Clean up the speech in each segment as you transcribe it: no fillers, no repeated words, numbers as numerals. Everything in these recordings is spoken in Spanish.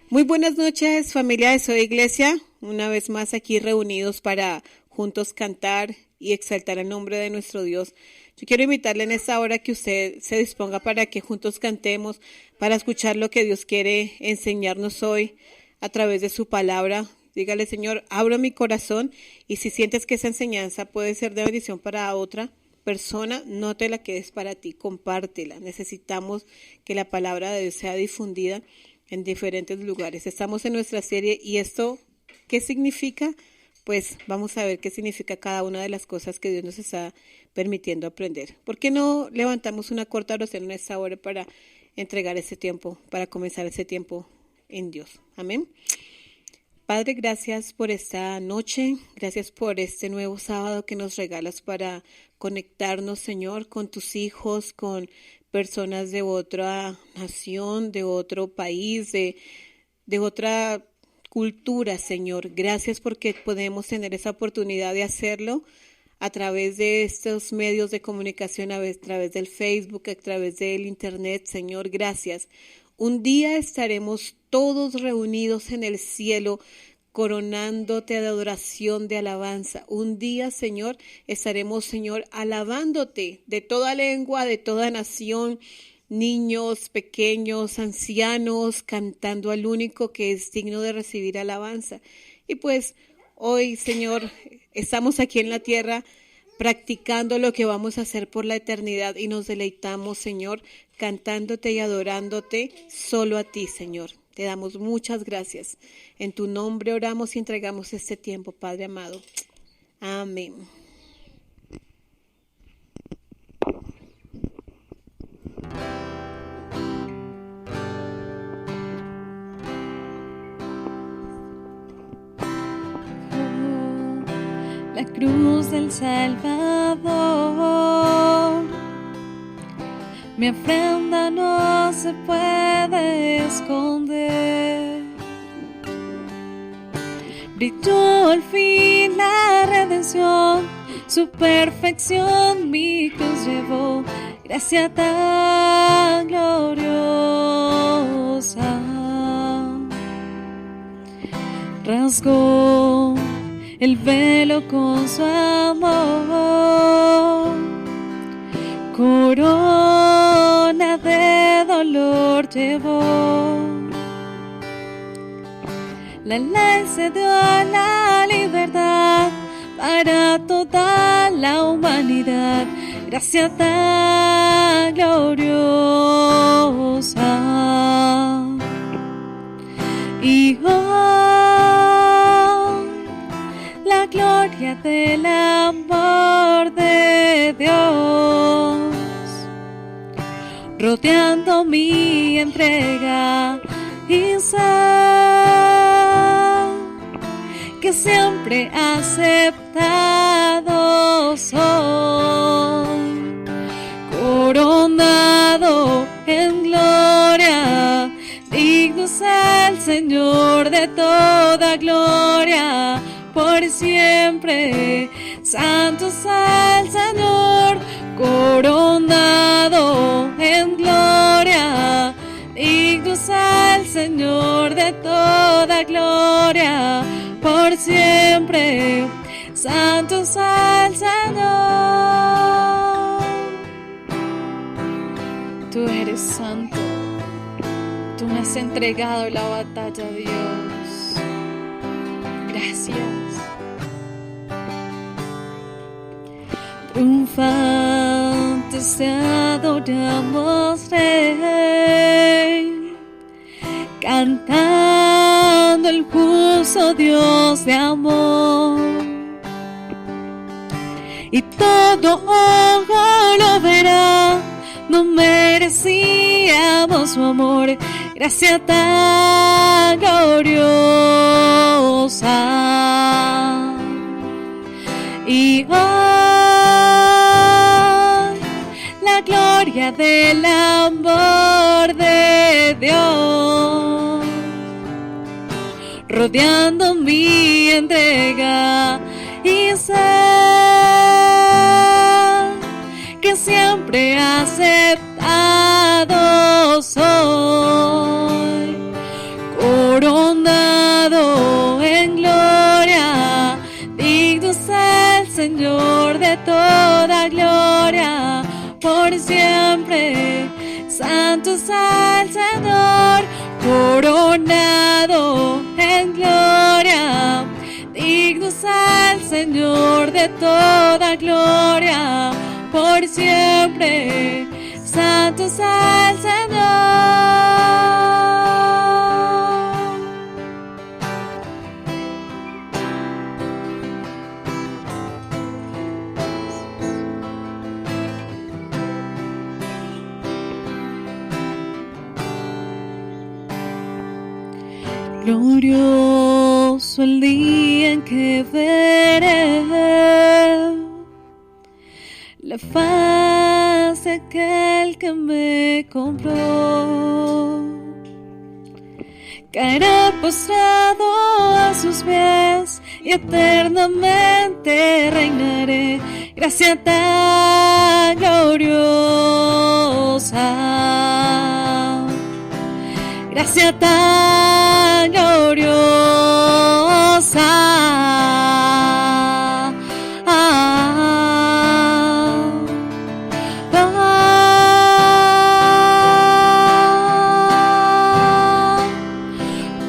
Muy buenas noches, familia de Soy Iglesia. Una vez más aquí reunidos para juntos cantar y exaltar el nombre de nuestro Dios. Yo quiero invitarle en esta hora que usted se disponga para que juntos cantemos, para escuchar lo que Dios quiere enseñarnos hoy a través de su palabra. Dígale, Señor, abro mi corazón, y si sientes que esa enseñanza puede ser de bendición para otra persona, no te la quedes para ti, compártela. Necesitamos que la palabra de Dios sea difundida en diferentes lugares. Estamos en nuestra serie, y esto, ¿qué significa? Pues vamos a ver qué significa cada una de las cosas que Dios nos está permitiendo aprender. ¿Por qué no levantamos una corta oración en esta hora para entregar ese tiempo, para comenzar ese tiempo en Dios? Amén. Padre, gracias por esta noche, gracias por este nuevo sábado que nos regalas para conectarnos, Señor, con tus hijos, con personas de otra nación, de otro país, de otra cultura, Señor. Gracias porque podemos tener esa oportunidad de hacerlo a través de estos medios de comunicación, a través del Facebook, a través del Internet, Señor. Gracias. Un día estaremos todos reunidos en el cielo, coronándote de adoración, de alabanza. Un día, Señor, estaremos, Señor, alabándote de toda lengua, de toda nación, niños, pequeños, ancianos, cantando al único que es digno de recibir alabanza. Y pues hoy, Señor, estamos aquí en la tierra practicando lo que vamos a hacer por la eternidad, y nos deleitamos, Señor, cantándote y adorándote solo a ti, Señor. Te damos muchas gracias. En tu nombre oramos y entregamos este tiempo, Padre amado. Amén. La cruz del Salvador, mi ofrenda no se puede esconder. Brilló al fin la redención, su perfección mi cruz llevó, gracia tan gloriosa. Rasgó el velo con su amor, corona de dolor llevó. La ley se dio a la libertad para toda la humanidad, gracia tan gloriosa. Y la gloria del amor de Dios, rodeando mi entrega, y sé que siempre aceptado soy, coronado en gloria, digno es el Señor de toda gloria. Por siempre, santo es el Señor, coronado en gloria, digno es el Señor de toda gloria. Por siempre, santo es el Señor. Tú eres santo, tú me has entregado la batalla, Dios. Gracias. Triunfantes te adoramos, Rey, cantando el justo Dios de amor. Y todo ojo lo verá, no merecíamos su amor, gracia tan gloriosa. Y hoy la gloria del amor de Dios, rodeando mi entrega, y sé que siempre aceptado soy, por siempre. Santo es el Señor, coronado en gloria. Digno es el Señor de toda gloria, por siempre. Santo es el Señor. Glorioso el día en que veré la faz de aquel que me compró. Caeré postrado a sus pies y eternamente reinaré. Gracia tan gloriosa, gracia tan gloriosa.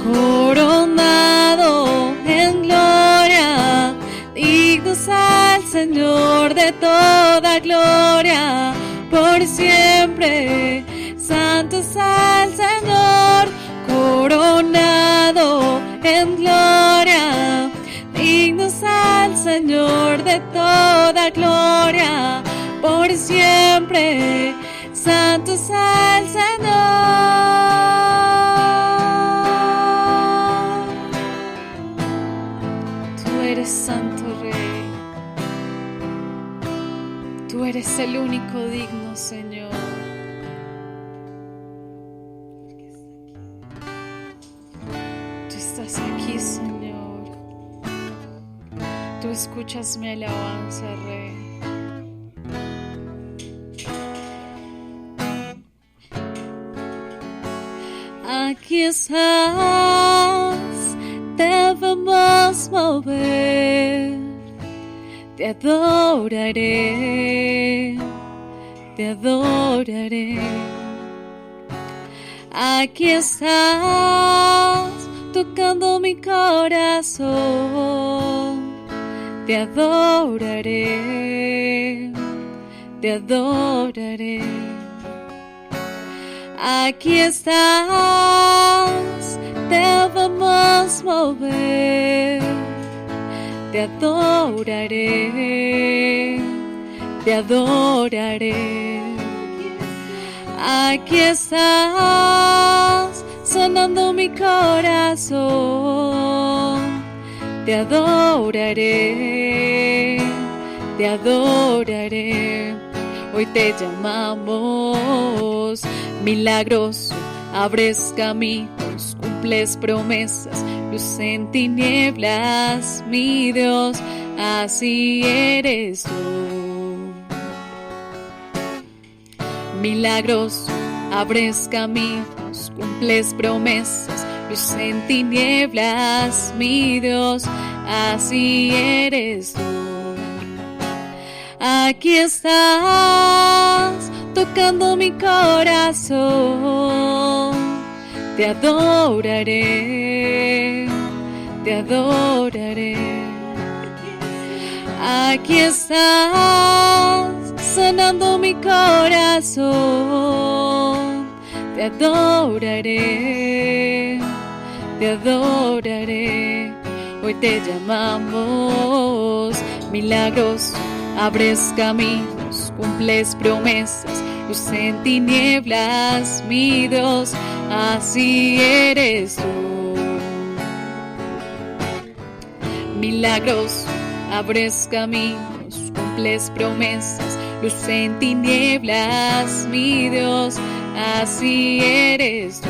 Coronado en gloria, digno es el Señor de toda gloria, por siempre. Santo es el Señor, coronado en gloria. Digno es el Señor de toda gloria, por siempre. Santo es el Señor. Tú eres Santo Rey. Tú eres el único digno, Señor. Estás aquí, Señor. Tú escuchas mi alabanza, Rey. Aquí estás, debemos mover. Te adoraré, te adoraré. Aquí estás, tocando mi corazón. Te adoraré, te adoraré. Aquí estás, debemos mover. Te adoraré, te adoraré. Aquí estás, sonando mi corazón. Te adoraré, te adoraré. Hoy te llamamos milagroso, abres caminos, cumples promesas, luz en tinieblas, mi Dios, así eres tú. Milagroso, abres caminos, cumples promesas, luz en tinieblas, mi Dios, así eres tú. Aquí estás, tocando mi corazón. Te adoraré, te adoraré. Aquí estás, sanando mi corazón. Te adoraré, te adoraré. Hoy te llamamos milagroso, abres caminos, cumples promesas, luz en tinieblas, mi Dios, así eres tú. Milagroso, abres caminos, cumples promesas, luz en tinieblas, mi Dios, así eres tú,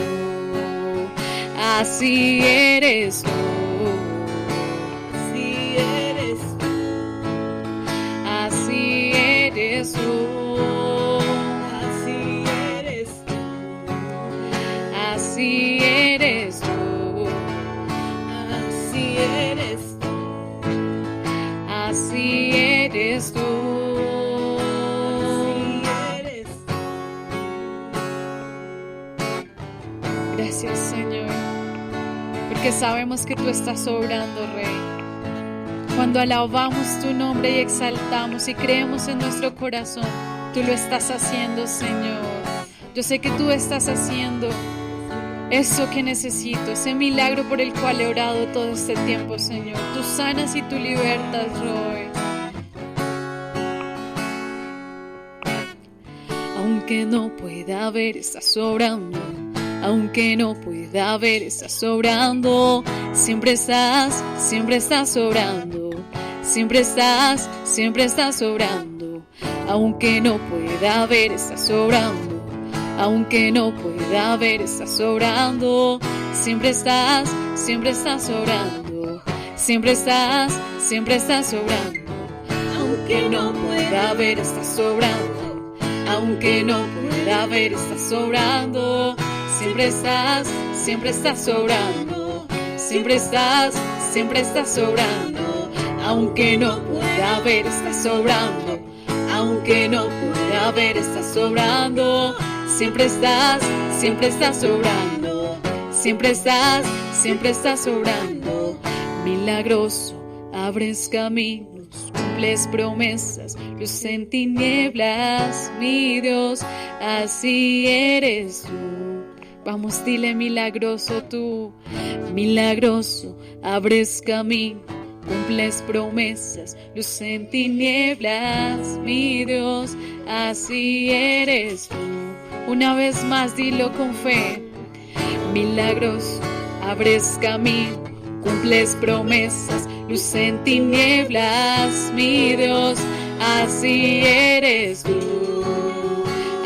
así eres tú. Así eres tú, así eres tú, así eres tú, así eres tú, así eres tú, así eres Gracias, Señor, porque sabemos que tú estás obrando, Rey. Cuando alabamos tu nombre y exaltamos y creemos en nuestro corazón, tú lo estás haciendo, Señor. Yo sé que tú estás haciendo eso que necesito, ese milagro por el cual he orado todo este tiempo, Señor. Tú sanas y tú libertas, Roy. Aunque no pueda ver, estás obrando. Aunque no pueda ver, estás obrando. Siempre estás obrando. Siempre estás obrando. Aunque no pueda ver, estás obrando. Aunque no pueda ver, estás obrando. Siempre estás obrando. Siempre estás obrando. Aunque no pueda ver, estás obrando. Aunque no pueda ver, estás obrando. Siempre estás obrando. Siempre estás obrando. Aunque no pueda ver, estás obrando. Aunque no pueda ver, estás obrando. Siempre estás obrando. Siempre estás obrando. Milagroso, abres caminos, cumples promesas, luz en tinieblas, mi Dios, así eres tú. Vamos, dile milagroso tú. Milagroso, abres camino, cumples promesas, luz en tinieblas, mi Dios, así eres tú. Una vez más, dilo con fe. Milagroso, abres camino, cumples promesas, luz en tinieblas, mi Dios, así eres tú.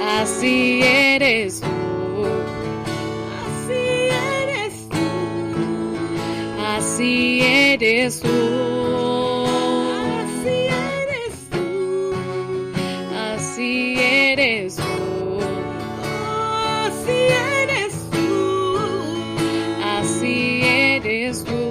Así eres tú. Así eres tú. Así eres tú. Así eres tú. Así eres tú. Así eres tú.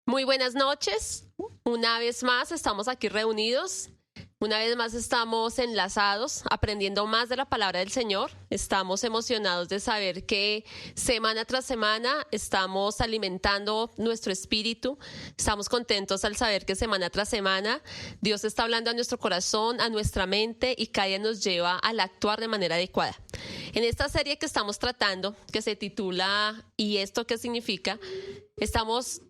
Muy buenas noches. Una vez más estamos aquí reunidos. Una vez más estamos enlazados, aprendiendo más de la palabra del Señor. Estamos emocionados de saber que semana tras semana estamos alimentando nuestro espíritu. Estamos contentos al saber que semana tras semana Dios está hablando a nuestro corazón, a nuestra mente, y cada día nos lleva al actuar de manera adecuada. En esta serie que estamos tratando, que se titula ¿Y esto qué significa?, estamos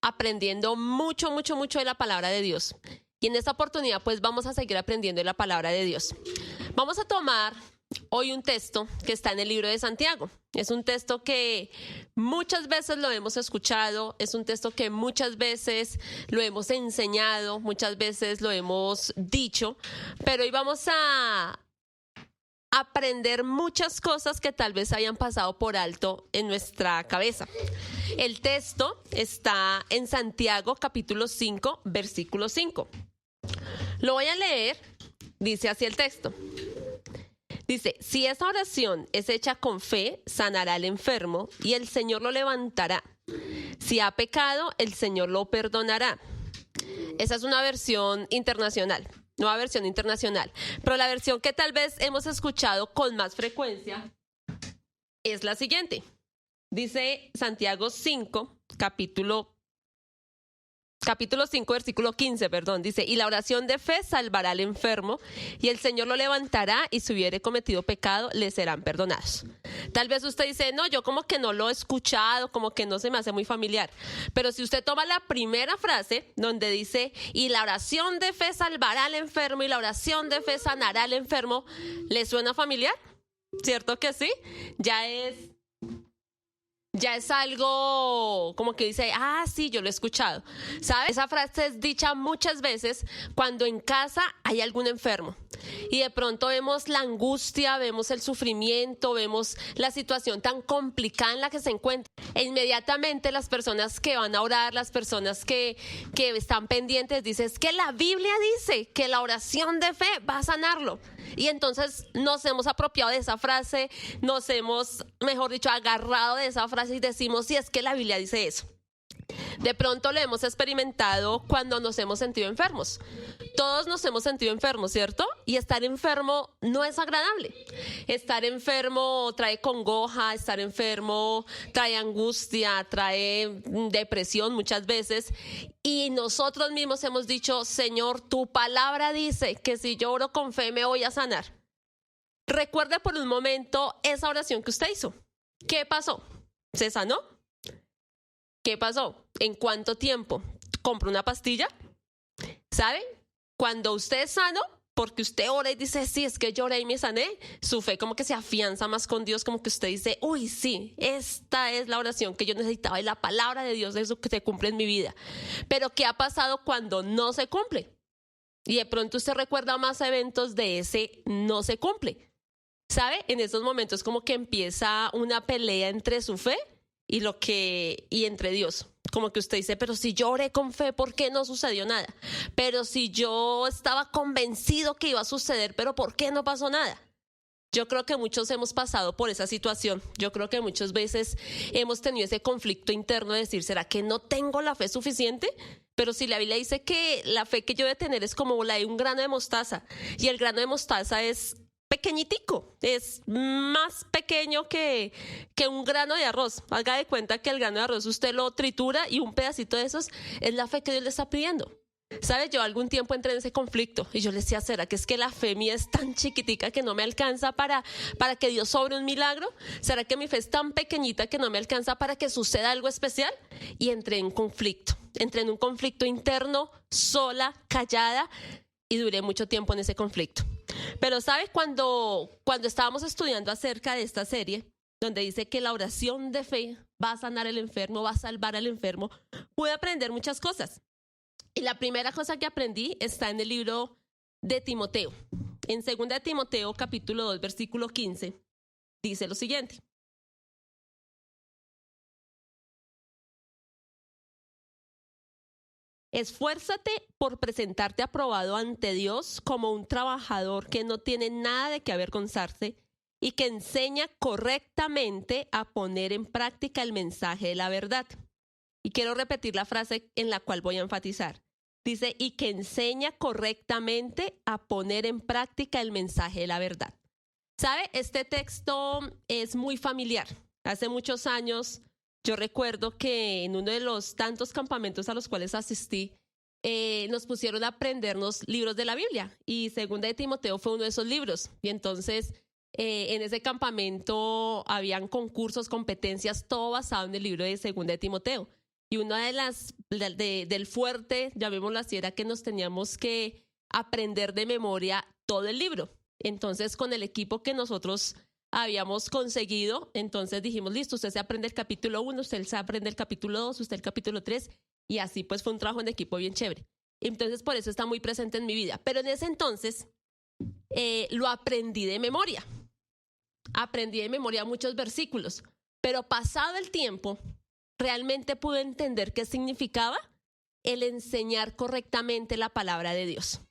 aprendiendo mucho de la palabra de Dios. Y en esta oportunidad pues vamos a seguir aprendiendo de la palabra de Dios. Vamos a tomar hoy un texto que está en el libro de Santiago. Es un texto que muchas veces lo hemos escuchado, es un texto que muchas veces lo hemos enseñado, muchas veces lo hemos dicho, pero hoy vamos a aprender muchas cosas que tal vez hayan pasado por alto en nuestra cabeza. El texto está en Santiago capítulo 5, versículo 5. Lo voy a leer, dice así el texto. Dice, si esta oración es hecha con fe, sanará al enfermo y el Señor lo levantará. Si ha pecado, el Señor lo perdonará. Esa es una versión internacional. Nueva versión internacional, pero la versión que tal vez hemos escuchado con más frecuencia es la siguiente. Dice Santiago 5, capítulo 5, versículo 15, dice, y la oración de fe salvará al enfermo, y el Señor lo levantará, y si hubiere cometido pecado, le serán perdonados. Tal vez usted dice, no, yo como que no lo he escuchado, como que no se me hace muy familiar. Pero si usted toma la primera frase donde dice, y la oración de fe salvará al enfermo y la oración de fe sanará al enfermo, ¿le suena familiar? ¿Cierto que sí? Ya es algo como que dice, sí, yo lo he escuchado. ¿Sabes? Esa frase es dicha muchas veces cuando en casa hay algún enfermo y de pronto vemos la angustia, vemos el sufrimiento, vemos la situación tan complicada en la que se encuentra. E inmediatamente las personas que van a orar, las personas que están pendientes, dicen, es que la Biblia dice que la oración de fe va a sanarlo. Y entonces nos hemos apropiado de esa frase, nos hemos, mejor dicho, agarrado de esa frase y decimos, sí, es que la Biblia dice eso. De pronto lo hemos experimentado cuando nos hemos sentido enfermos. Todos nos hemos sentido enfermos, ¿cierto? Y estar enfermo no es agradable. Estar enfermo trae congoja, estar enfermo trae angustia, trae depresión muchas veces. Y nosotros mismos hemos dicho, Señor, tu palabra dice que si yo oro con fe me voy a sanar. Recuerde por un momento esa oración que usted hizo. ¿Qué pasó? ¿Se sanó? ¿Qué pasó? ¿En cuánto tiempo? ¿Compró una pastilla? ¿Sabe? Cuando usted es sano, porque usted ora y dice, sí, es que yo oré y me sané, su fe como que se afianza más con Dios, como que usted dice, uy, sí, esta es la oración que yo necesitaba y la palabra de Dios es eso que se cumple en mi vida. Pero ¿qué ha pasado cuando no se cumple? Y de pronto usted recuerda más eventos de ese no se cumple. ¿Sabe? En esos momentos como que empieza una pelea entre su fe y entre Dios. Como que usted dice, pero si yo oré con fe, ¿por qué no sucedió nada? Pero si yo estaba convencido que iba a suceder, ¿pero por qué no pasó nada? Yo creo que muchos hemos pasado por esa situación. Yo creo que muchas veces hemos tenido ese conflicto interno de decir, ¿será que no tengo la fe suficiente? Pero si la Biblia dice que la fe que yo debo tener es como la de un grano de mostaza, y el grano de mostaza es pequeñitico, es más pequeño que un grano de arroz. Haga de cuenta que el grano de arroz usted lo tritura y un pedacito de esos es la fe que Dios le está pidiendo. ¿Sabe? Yo algún tiempo entré en ese conflicto y yo le decía, ¿será que es que la fe mía es tan chiquitica que no me alcanza para que Dios sobre un milagro? ¿Será que mi fe es tan pequeñita que no me alcanza para que suceda algo especial? Y entré en un conflicto interno, sola, callada, y duré mucho tiempo en ese conflicto. Pero ¿sabe? Cuando estábamos estudiando acerca de esta serie, donde dice que la oración de fe va a sanar al enfermo, va a salvar al enfermo, pude aprender muchas cosas. Y la primera cosa que aprendí está en el libro de Timoteo. En 2 de Timoteo, capítulo 2, versículo 15, dice lo siguiente. Esfuérzate por presentarte aprobado ante Dios como un trabajador que no tiene nada de qué avergonzarse y que enseña correctamente a poner en práctica el mensaje de la verdad. Y quiero repetir la frase en la cual voy a enfatizar. Dice, y que enseña correctamente a poner en práctica el mensaje de la verdad. ¿Sabe? Este texto es muy familiar. Hace muchos años yo recuerdo que en uno de los tantos campamentos a los cuales asistí, nos pusieron a aprendernos libros de la Biblia. Y 2 de Timoteo fue uno de esos libros. Y entonces en ese campamento habían concursos, competencias, todo basado en el libro de 2 de Timoteo. Y una de las del fuerte, llamémoslo así, era que nos teníamos que aprender de memoria todo el libro. Entonces, con el equipo que nosotros habíamos conseguido, entonces dijimos, listo, usted se aprende el capítulo 1, usted se aprende el capítulo 2, usted el capítulo 3, y así pues fue un trabajo en equipo bien chévere. Entonces, por eso está muy presente en mi vida. Pero en ese entonces lo aprendí de memoria. Aprendí de memoria muchos versículos, pero pasado el tiempo, realmente pude entender qué significaba el enseñar correctamente la palabra de Dios.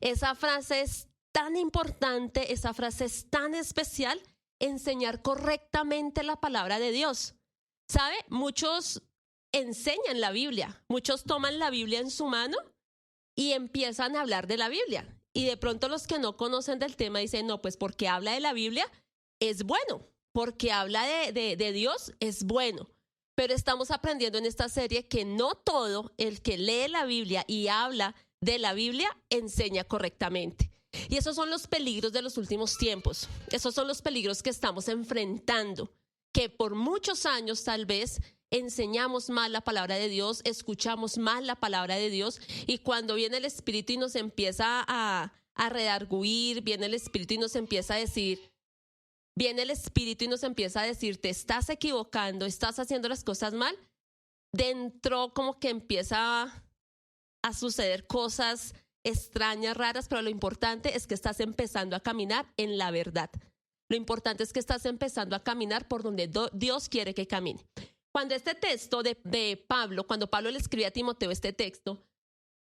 Esa frase es tan importante, esa frase es tan especial, enseñar correctamente la palabra de Dios. ¿Sabe? Muchos enseñan la Biblia, muchos toman la Biblia en su mano y empiezan a hablar de la Biblia. Y de pronto los que no conocen del tema dicen, no, pues porque habla de la Biblia es bueno, porque habla de Dios es bueno. Pero estamos aprendiendo en esta serie que no todo el que lee la Biblia y habla de la Biblia enseña correctamente. Y esos son los peligros de los últimos tiempos. Esos son los peligros que estamos enfrentando, que por muchos años tal vez enseñamos mal la palabra de Dios, escuchamos mal la palabra de Dios, y cuando viene el Espíritu y nos empieza a redarguir, viene el Espíritu y nos empieza a decir, te estás equivocando, estás haciendo las cosas mal, dentro como que empieza a suceder cosas extrañas, raras, pero lo importante es que estás empezando a caminar en la verdad. Lo importante es que estás empezando a caminar por donde Dios quiere que camine. Cuando este texto de Pablo, cuando Pablo le escribe a Timoteo este texto,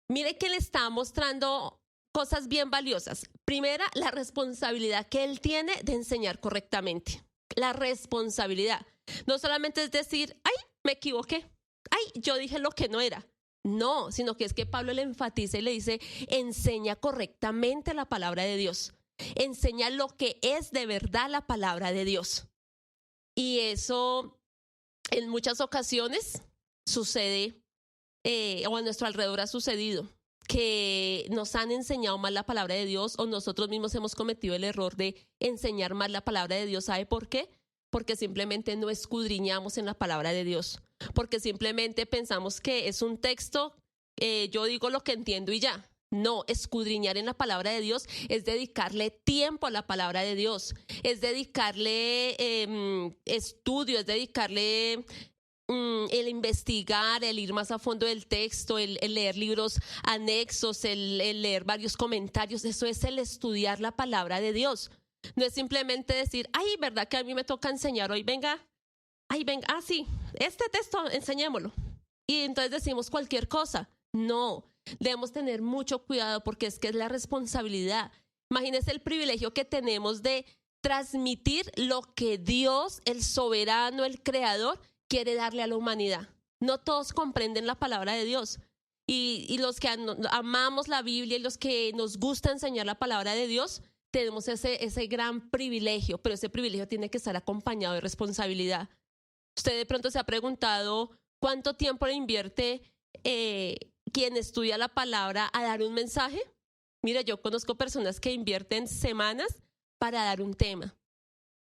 mire que le está mostrando cosas bien valiosas. Primera, la responsabilidad que él tiene de enseñar correctamente. La responsabilidad. No solamente es decir, ay, me equivoqué, ay, yo dije lo que no era. No, sino que es que Pablo le enfatiza y le dice, enseña correctamente la palabra de Dios. Enseña lo que es de verdad la palabra de Dios. Y eso en muchas ocasiones sucede, o a nuestro alrededor ha sucedido, que nos han enseñado mal la palabra de Dios, o nosotros mismos hemos cometido el error de enseñar mal la palabra de Dios. ¿Sabe por qué? Porque simplemente no escudriñamos en la palabra de Dios, porque simplemente pensamos que es un texto, yo digo lo que entiendo y ya. No, escudriñar en la palabra de Dios es dedicarle tiempo a la palabra de Dios, es dedicarle estudio, es dedicarle el investigar, el ir más a fondo del texto, el leer libros anexos, el leer varios comentarios. Eso es el estudiar la palabra de Dios. No es simplemente decir, ay, ¿verdad que a mí me toca enseñar hoy? Venga, sí, este texto enseñémoslo. Y entonces decimos cualquier cosa. No, debemos tener mucho cuidado porque es que es la responsabilidad. Imagínense el privilegio que tenemos de transmitir lo que Dios, el soberano, el creador, quiere darle a la humanidad. No todos comprenden la palabra de Dios. Y los que amamos la Biblia y los que nos gusta enseñar la palabra de Dios, tenemos ese gran privilegio, pero ese privilegio tiene que estar acompañado de responsabilidad. Usted de pronto se ha preguntado cuánto tiempo le invierte quien estudia la palabra a dar un mensaje. Mira, yo conozco personas que invierten semanas para dar un tema,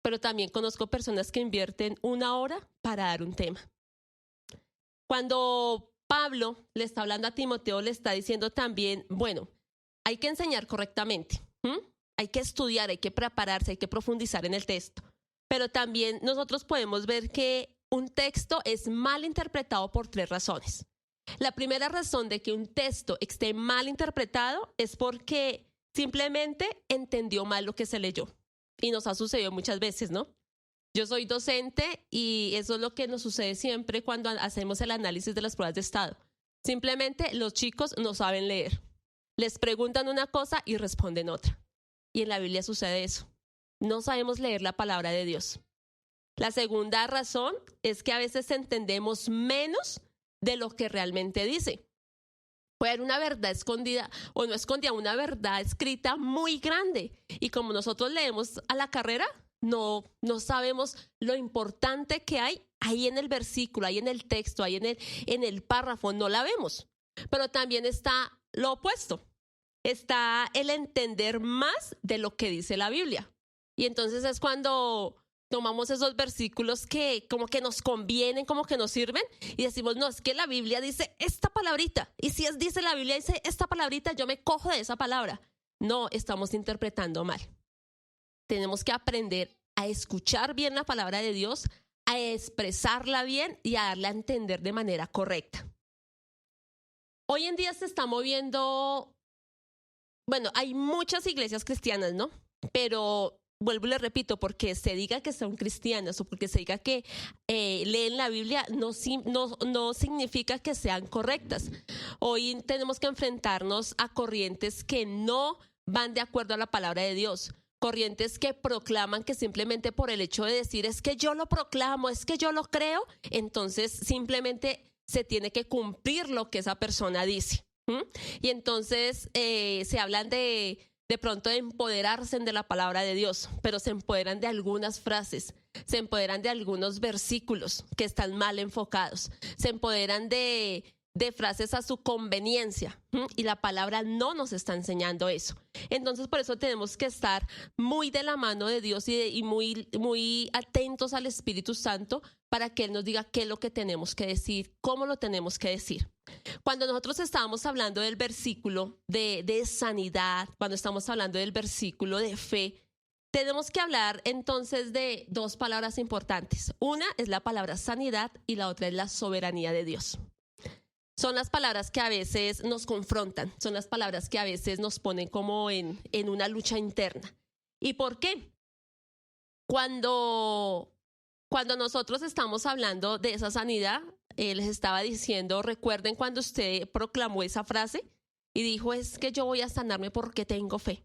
pero también conozco personas que invierten 1 hora para dar un tema. Cuando Pablo le está hablando a Timoteo, le está diciendo también, bueno, hay que enseñar correctamente, hay que estudiar, hay que prepararse, hay que profundizar en el texto, pero también nosotros podemos ver que un texto es mal interpretado por 3 razones. La primera razón de que un texto esté mal interpretado es porque simplemente entendió mal lo que se leyó. Y nos ha sucedido muchas veces, ¿no? Yo soy docente y eso es lo que nos sucede siempre cuando hacemos el análisis de las pruebas de estado. Simplemente los chicos no saben leer. Les preguntan una cosa y responden otra. Y en la Biblia sucede eso. No sabemos leer la palabra de Dios. La segunda razón es que a veces entendemos menos de lo que realmente dice. Puede haber una verdad escondida o no escondida, una verdad escrita muy grande. Y como nosotros leemos a la carrera, no sabemos lo importante que hay ahí en el versículo, ahí en el texto, ahí en el párrafo, no la vemos. Pero también está lo opuesto. Está el entender más de lo que dice la Biblia. Y entonces es cuando tomamos esos versículos que como que nos convienen, como que nos sirven y decimos, no, es que la Biblia dice esta palabrita. Y si dice la Biblia dice esta palabrita, yo me cojo de esa palabra. No, estamos interpretando mal. Tenemos que aprender a escuchar bien la palabra de Dios, a expresarla bien y a darla a entender de manera correcta. Hoy en día se está moviendo, bueno, hay muchas iglesias cristianas, ¿no? Pero vuelvo y le repito, porque se diga que son cristianas o porque se diga que leen la Biblia, no significa que sean correctas. Hoy tenemos que enfrentarnos a corrientes que no van de acuerdo a la palabra de Dios. Corrientes que proclaman que simplemente por el hecho de decir es que yo lo proclamo, es que yo lo creo, entonces simplemente se tiene que cumplir lo que esa persona dice. Y entonces se hablan de pronto de empoderarse de la palabra de Dios, pero se empoderan de algunas frases, se empoderan de algunos versículos que están mal enfocados, se empoderan de de frases a su conveniencia. Y la palabra no nos está enseñando eso. Entonces, por eso tenemos que estar muy de la mano de Dios y muy atentos al Espíritu Santo para que Él nos diga qué es lo que tenemos que decir, cómo lo tenemos que decir. Cuando nosotros estábamos hablando del versículo de sanidad, cuando estamos hablando del versículo de fe, tenemos que hablar entonces de dos palabras importantes. Una es la palabra sanidad y la otra es la soberanía de Dios. Son las palabras que a veces nos confrontan, son las palabras que a veces nos ponen como en una lucha interna. ¿Y por qué? Cuando nosotros estamos hablando de esa sanidad, les estaba diciendo, recuerden cuando usted proclamó esa frase y dijo, es que yo voy a sanarme porque tengo fe.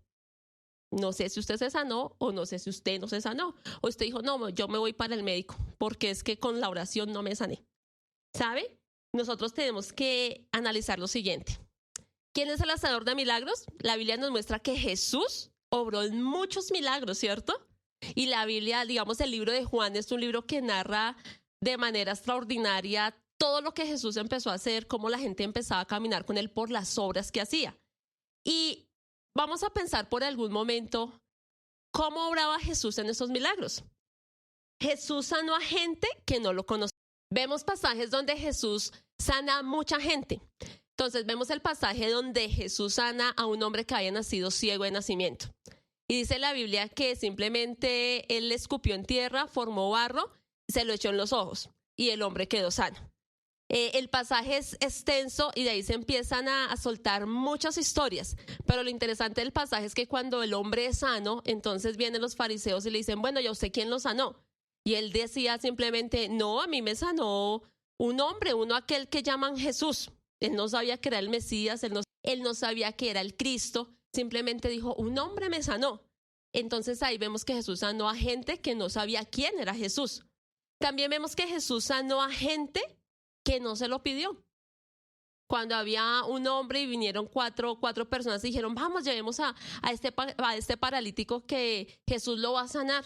No sé si usted se sanó o no sé si usted no se sanó. O usted dijo, no, yo me voy para el médico porque es que con la oración no me sané. ¿Sabe? Nosotros tenemos que analizar lo siguiente. ¿Quién es el hacedor de milagros? La Biblia nos muestra que Jesús obró muchos milagros, ¿cierto? Y la Biblia, digamos, el libro de Juan es un libro que narra de manera extraordinaria todo lo que Jesús empezó a hacer, cómo la gente empezaba a caminar con él por las obras que hacía. Y vamos a pensar por algún momento cómo obraba Jesús en esos milagros. Jesús sanó a gente que no lo conocía. Vemos pasajes donde Jesús sana a mucha gente. Entonces vemos el pasaje donde Jesús sana a un hombre que había nacido ciego de nacimiento. Y dice la Biblia que simplemente él le escupió en tierra, formó barro, se lo echó en los ojos y el hombre quedó sano. El pasaje es extenso y de ahí se empiezan a soltar muchas historias. Pero lo interesante del pasaje es que cuando el hombre es sano, entonces vienen los fariseos y le dicen, bueno, ¿y a usted quién lo sanó? Y él decía simplemente, no, a mí me sanó un hombre, uno aquel que llaman Jesús. Él no sabía que era el Mesías, él no sabía que era el Cristo, simplemente dijo, un hombre me sanó. Entonces ahí vemos que Jesús sanó a gente que no sabía quién era Jesús. También vemos que Jesús sanó a gente que no se lo pidió. Cuando había un hombre y vinieron cuatro personas y dijeron, vamos, llevemos a este paralítico que Jesús lo va a sanar.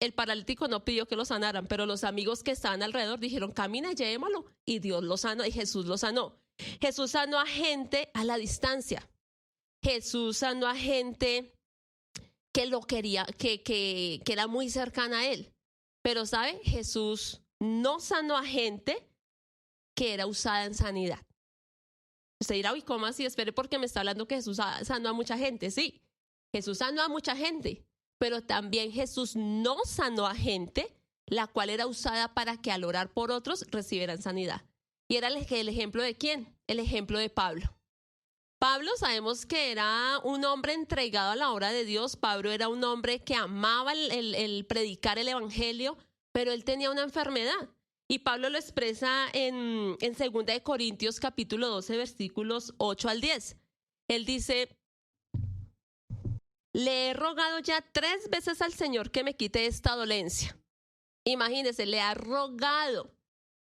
El paralítico no pidió que lo sanaran, pero los amigos que estaban alrededor dijeron, camina, llevémoslo. Y Dios lo sanó y Jesús lo sanó. Jesús sanó a gente a la distancia. Jesús sanó a gente que lo quería, que era muy cercana a él. Pero, ¿sabe? Jesús no sanó a gente que era usada en sanidad. Usted dirá, uy, ¿cómo así? Espere, porque me está hablando que Jesús sanó a mucha gente. Sí, Jesús sanó a mucha gente, pero también Jesús no sanó a gente la cual era usada para que al orar por otros recibieran sanidad. Y era el ejemplo de ¿quién? El ejemplo de Pablo. Pablo sabemos que era un hombre entregado a la obra de Dios. Pablo era un hombre que amaba el predicar el evangelio, pero él tenía una enfermedad. Y Pablo lo expresa en 2 de Corintios capítulo 12, versículos 8 al 10. Él dice, le he rogado ya 3 veces al Señor que me quite esta dolencia. Imagínese, le ha rogado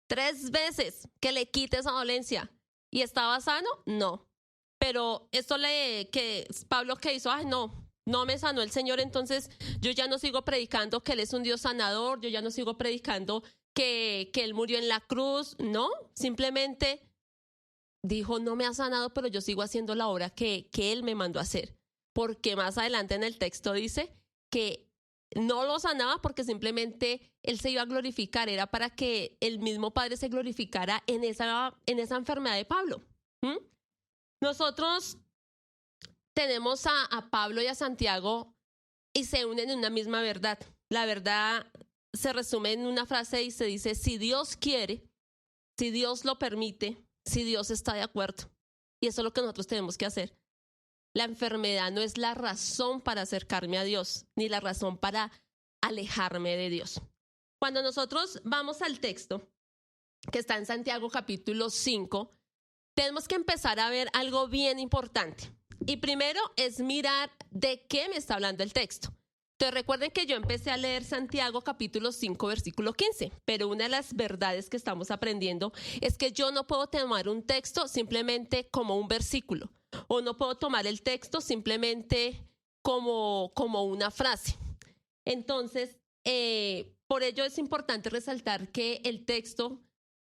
3 veces que le quite esa dolencia. ¿Y estaba sano? No. Pero esto que Pablo que hizo, ay no me sanó el Señor, entonces yo ya no sigo predicando que Él es un Dios sanador, yo ya no sigo predicando que Él murió en la cruz. No, simplemente dijo, no me ha sanado, pero yo sigo haciendo la obra que Él me mandó a hacer. Porque más adelante en el texto dice que no lo sanaba porque simplemente Él se iba a glorificar, era para que el mismo Padre se glorificara en esa enfermedad de Pablo. Nosotros tenemos a Pablo y a Santiago y se unen en una misma verdad. La verdad se resume en una frase y se dice, si Dios quiere, si Dios lo permite, si Dios está de acuerdo. Y eso es lo que nosotros tenemos que hacer. La enfermedad no es la razón para acercarme a Dios, ni la razón para alejarme de Dios. Cuando nosotros vamos al texto que está en Santiago capítulo 5, tenemos que empezar a ver algo bien importante. Y primero es mirar de qué me está hablando el texto. Entonces recuerden que yo empecé a leer Santiago capítulo 5 versículo 15, pero una de las verdades que estamos aprendiendo es que yo no puedo tomar un texto simplemente como un versículo, o no puedo tomar el texto simplemente como una frase. Entonces, por ello es importante resaltar que el texto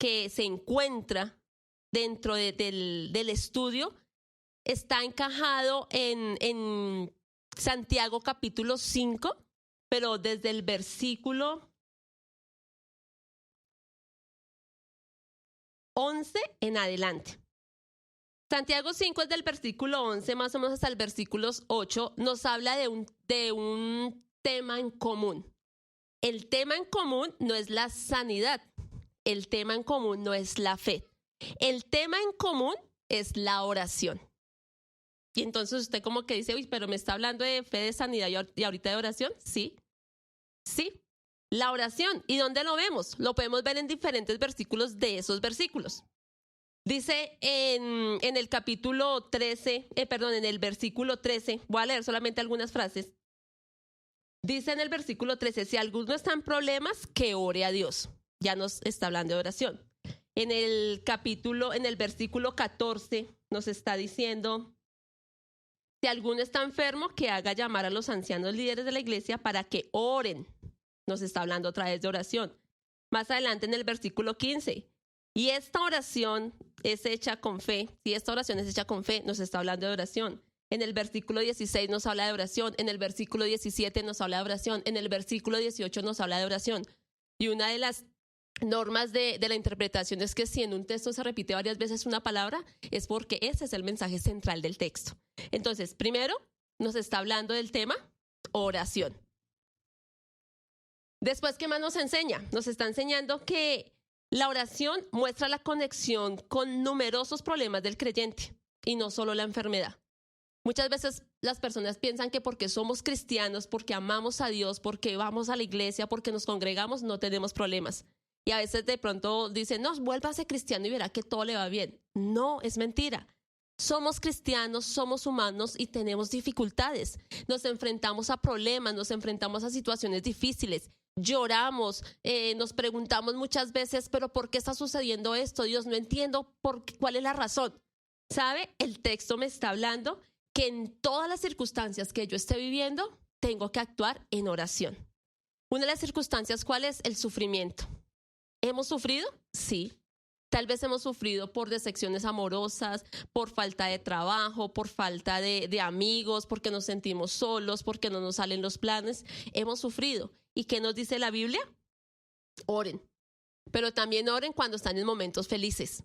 que se encuentra dentro del estudio está encajado en Santiago capítulo 5, pero desde el versículo 11 en adelante. Santiago 5 es del versículo 11 más o menos hasta el versículo 8, nos habla de un tema en común. El tema en común no es la sanidad, el tema en común no es la fe, el tema en común es la oración. Y entonces usted como que dice, uy, pero me está hablando de fe, de sanidad y ahorita de oración. Sí, la oración. ¿Y dónde lo vemos? Lo podemos ver en diferentes versículos de esos versículos. Dice en el capítulo 13, en el versículo 13, voy a leer solamente algunas frases. Dice en el versículo 13, si alguno está en problemas, que ore a Dios. Ya nos está hablando de oración. En el versículo 14, nos está diciendo, si alguno está enfermo, que haga llamar a los ancianos líderes de la iglesia para que oren. Nos está hablando otra vez de oración. Más adelante en el versículo 15, y esta oración es hecha con fe. Si esta oración es hecha con fe, nos está hablando de oración. En el versículo 16 nos habla de oración. En el versículo 17 nos habla de oración. En el versículo 18 nos habla de oración. Y una de las normas de la interpretación es que si en un texto se repite varias veces una palabra, es porque ese es el mensaje central del texto. Entonces, primero, nos está hablando del tema oración. Después, ¿qué más nos enseña? Nos está enseñando que la oración muestra la conexión con numerosos problemas del creyente y no solo la enfermedad. Muchas veces las personas piensan que porque somos cristianos, porque amamos a Dios, porque vamos a la iglesia, porque nos congregamos, no tenemos problemas. Y a veces de pronto dicen, no, vuélvase cristiano y verá que todo le va bien. No, es mentira. Somos cristianos, somos humanos y tenemos dificultades. Nos enfrentamos a problemas, nos enfrentamos a situaciones difíciles. Lloramos, nos preguntamos muchas veces, pero ¿por qué está sucediendo esto? Dios, no entiendo cuál es la razón. ¿Sabe? El texto me está hablando que en todas las circunstancias que yo esté viviendo, tengo que actuar en oración. Una de las circunstancias, ¿cuál es? El sufrimiento. ¿Hemos sufrido? Sí. Tal vez hemos sufrido por decepciones amorosas, por falta de trabajo, por falta de amigos, porque nos sentimos solos, porque no nos salen los planes. Hemos sufrido. ¿Y qué nos dice la Biblia? Oren. Pero también oren cuando están en momentos felices.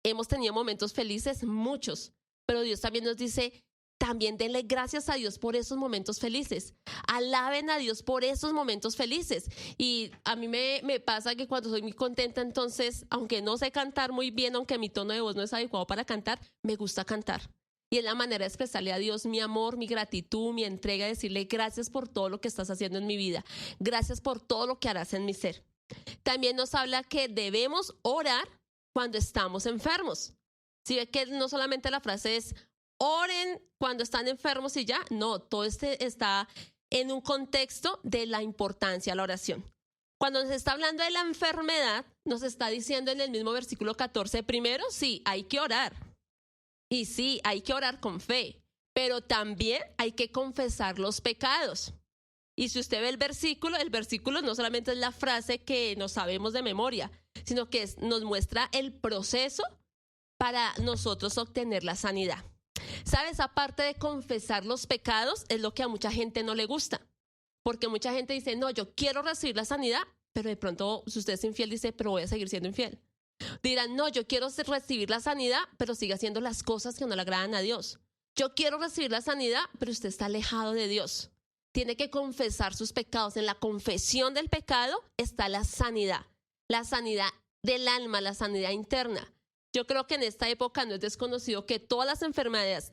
Hemos tenido momentos felices, muchos. Pero Dios también nos dice, también denle gracias a Dios por esos momentos felices. Alaben a Dios por esos momentos felices. Y a mí me pasa que cuando soy muy contenta, entonces, aunque no sé cantar muy bien, aunque mi tono de voz no es adecuado para cantar, me gusta cantar. Y es la manera de expresarle a Dios mi amor, mi gratitud, mi entrega, decirle gracias por todo lo que estás haciendo en mi vida. Gracias por todo lo que harás en mi ser. También nos habla que debemos orar cuando estamos enfermos. Si ve que no solamente la frase es oren cuando están enfermos y ya, no, todo está en un contexto de la importancia de la oración. Cuando nos está hablando de la enfermedad, nos está diciendo en el mismo versículo 14, primero, sí, hay que orar. Y sí, hay que orar con fe, pero también hay que confesar los pecados. Y si usted ve el versículo no solamente es la frase que nos sabemos de memoria, sino que nos muestra el proceso para nosotros obtener la sanidad. ¿Sabes? Aparte de confesar los pecados, es lo que a mucha gente no le gusta. Porque mucha gente dice, no, yo quiero recibir la sanidad, pero de pronto, si usted es infiel, dice, pero voy a seguir siendo infiel. Dirán, no, yo quiero recibir la sanidad, pero sigue haciendo las cosas que no le agradan a Dios. Yo quiero recibir la sanidad, pero usted está alejado de Dios. Tiene que confesar sus pecados. En la confesión del pecado está la sanidad del alma, la sanidad interna. Yo creo que en esta época no es desconocido que todas las enfermedades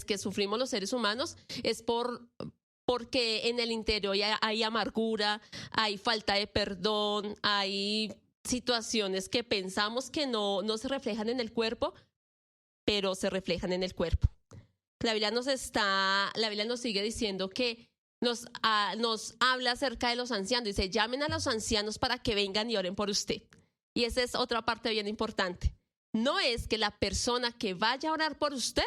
que sufrimos los seres humanos es porque en el interior hay amargura, hay falta de perdón, hay situaciones que pensamos que no se reflejan en el cuerpo, pero se reflejan en el cuerpo. La Biblia nos sigue diciendo que nos habla acerca de los ancianos. Dice, llamen a los ancianos para que vengan y oren por usted. Y esa es otra parte bien importante. No es que la persona que vaya a orar por usted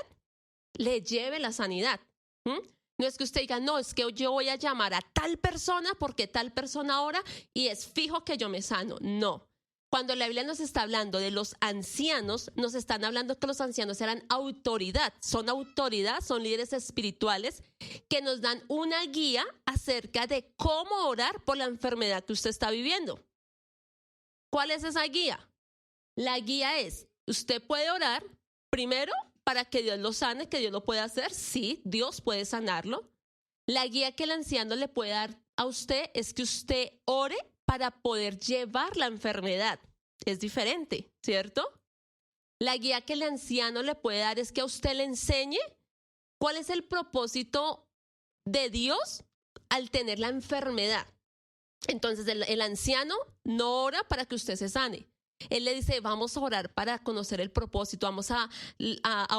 le lleve la sanidad. No es que usted diga, no, es que yo voy a llamar a tal persona porque tal persona ora y es fijo que yo me sano. No. Cuando la Biblia nos está hablando de los ancianos, nos están hablando que los ancianos eran autoridad, son líderes espirituales que nos dan una guía acerca de cómo orar por la enfermedad que usted está viviendo. ¿Cuál es esa guía? La guía es, usted puede orar primero para que Dios lo sane, que Dios lo pueda hacer. Sí, Dios puede sanarlo. La guía que el anciano le puede dar a usted es que usted ore para poder llevar la enfermedad. Es diferente, ¿cierto? La guía que el anciano le puede dar es que a usted le enseñe cuál es el propósito de Dios al tener la enfermedad. Entonces el anciano no ora para que usted se sane. Él le dice, vamos a orar para conocer el propósito, vamos a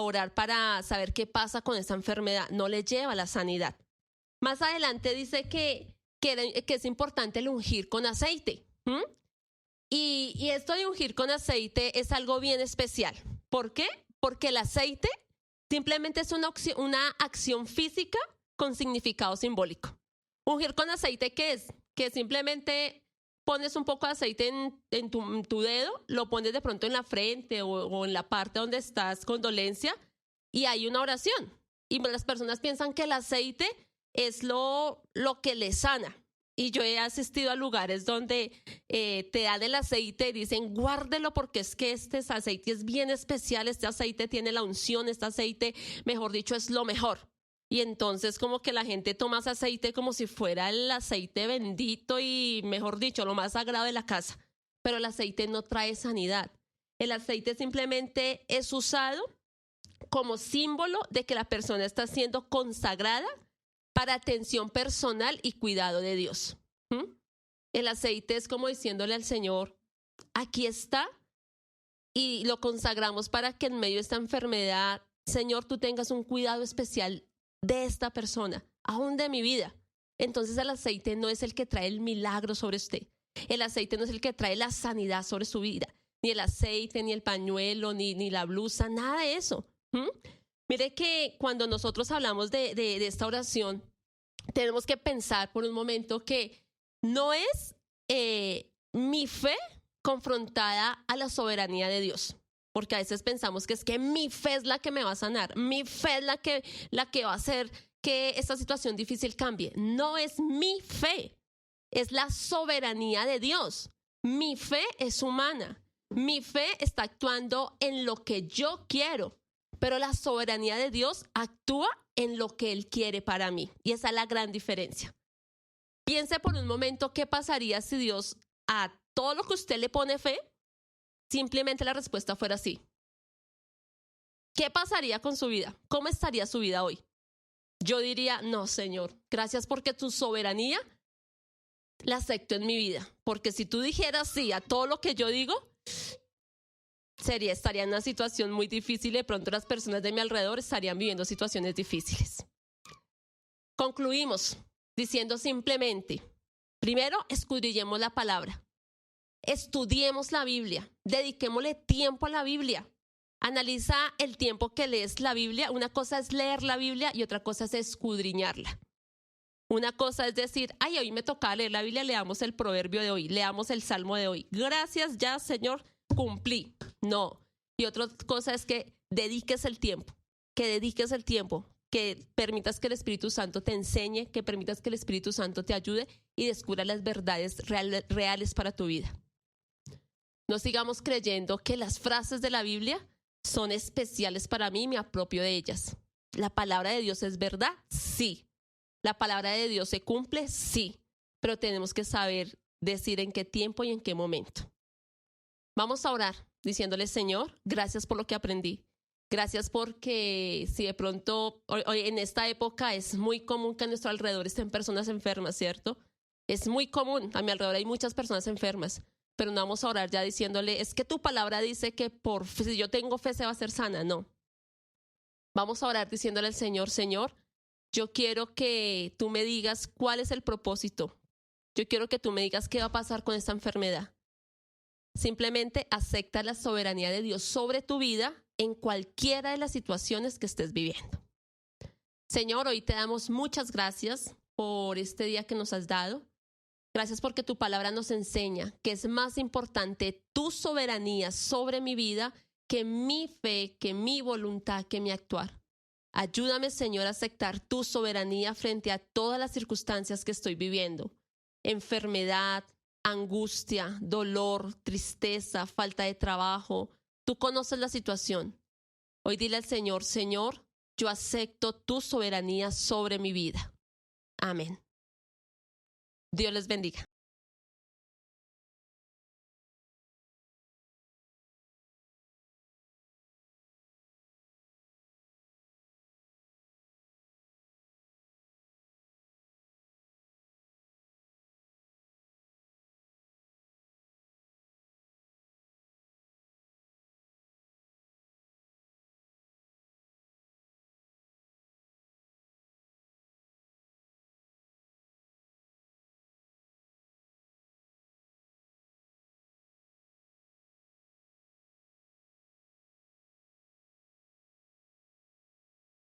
orar para saber qué pasa con esa enfermedad. No le lleva a la sanidad. Más adelante dice que es importante el ungir con aceite. Y esto de ungir con aceite es algo bien especial. ¿Por qué? Porque el aceite simplemente es una acción física con significado simbólico. Ungir con aceite, ¿qué es? Que simplemente pones un poco de aceite en tu dedo, lo pones de pronto en la frente o en la parte donde estás con dolencia y hay una oración. Y las personas piensan que el aceite es lo que le sana. Y yo he asistido a lugares donde te dan el aceite y dicen, guárdelo porque es que este aceite es bien especial, este aceite tiene la unción, este aceite, mejor dicho, es lo mejor. Y entonces como que la gente toma ese aceite como si fuera el aceite bendito y, mejor dicho, lo más sagrado de la casa. Pero el aceite no trae sanidad. El aceite simplemente es usado como símbolo de que la persona está siendo consagrada para atención personal y cuidado de Dios. El aceite es como diciéndole al Señor, aquí está, y lo consagramos para que en medio de esta enfermedad, Señor, tú tengas un cuidado especial de esta persona, aún de mi vida. Entonces el aceite no es el que trae el milagro sobre usted. El aceite no es el que trae la sanidad sobre su vida. Ni el aceite, ni el pañuelo, ni la blusa, nada de eso. Mire que cuando nosotros hablamos de esta oración, tenemos que pensar por un momento que no es mi fe confrontada a la soberanía de Dios. Porque a veces pensamos que es que mi fe es la que me va a sanar, mi fe es la que va a hacer que esta situación difícil cambie. No es mi fe, es la soberanía de Dios. Mi fe es humana, mi fe está actuando en lo que yo quiero, pero la soberanía de Dios actúa en lo que Él quiere para mí. Y esa es la gran diferencia. Piense por un momento qué pasaría si Dios a todo lo que usted le pone fe, simplemente la respuesta fuera sí. ¿Qué pasaría con su vida? ¿Cómo estaría su vida hoy? Yo diría, no, Señor, gracias porque tu soberanía la acepto en mi vida. Porque si tú dijeras sí a todo lo que yo digo, estaría en una situación muy difícil y de pronto las personas de mi alrededor estarían viviendo situaciones difíciles. Concluimos diciendo simplemente, primero, escudriñemos la palabra. Estudiemos la Biblia, dediquémosle tiempo a la Biblia. Analiza el tiempo que lees la Biblia. Una cosa es leer la Biblia y otra cosa es escudriñarla. Una cosa es decir, ay, hoy me toca leer la Biblia, leamos el proverbio de hoy, leamos el salmo de hoy. Gracias, ya, Señor, cumplí. No. Y otra cosa es que dediques el tiempo, que permitas que el Espíritu Santo te enseñe, que permitas que el Espíritu Santo te ayude y descubra las verdades reales para tu vida. No sigamos creyendo que las frases de la Biblia son especiales para mí y me apropio de ellas. ¿La palabra de Dios es verdad? Sí. ¿La palabra de Dios se cumple? Sí. Pero tenemos que saber decir en qué tiempo y en qué momento. Vamos a orar diciéndole, Señor, gracias por lo que aprendí. Gracias porque si de pronto hoy en esta época es muy común que a nuestro alrededor estén personas enfermas, ¿cierto? Es muy común. A mi alrededor hay muchas personas enfermas. Pero no vamos a orar ya diciéndole, es que tu palabra dice que si yo tengo fe se va a hacer sana. No. Vamos a orar diciéndole al Señor, Señor, yo quiero que tú me digas cuál es el propósito. Yo quiero que tú me digas qué va a pasar con esta enfermedad. Simplemente acepta la soberanía de Dios sobre tu vida en cualquiera de las situaciones que estés viviendo. Señor, hoy te damos muchas gracias por este día que nos has dado. Gracias porque tu palabra nos enseña que es más importante tu soberanía sobre mi vida que mi fe, que mi voluntad, que mi actuar. Ayúdame, Señor, a aceptar tu soberanía frente a todas las circunstancias que estoy viviendo. Enfermedad, angustia, dolor, tristeza, falta de trabajo. Tú conoces la situación. Hoy dile al Señor, Señor, yo acepto tu soberanía sobre mi vida. Amén. Dios les bendiga.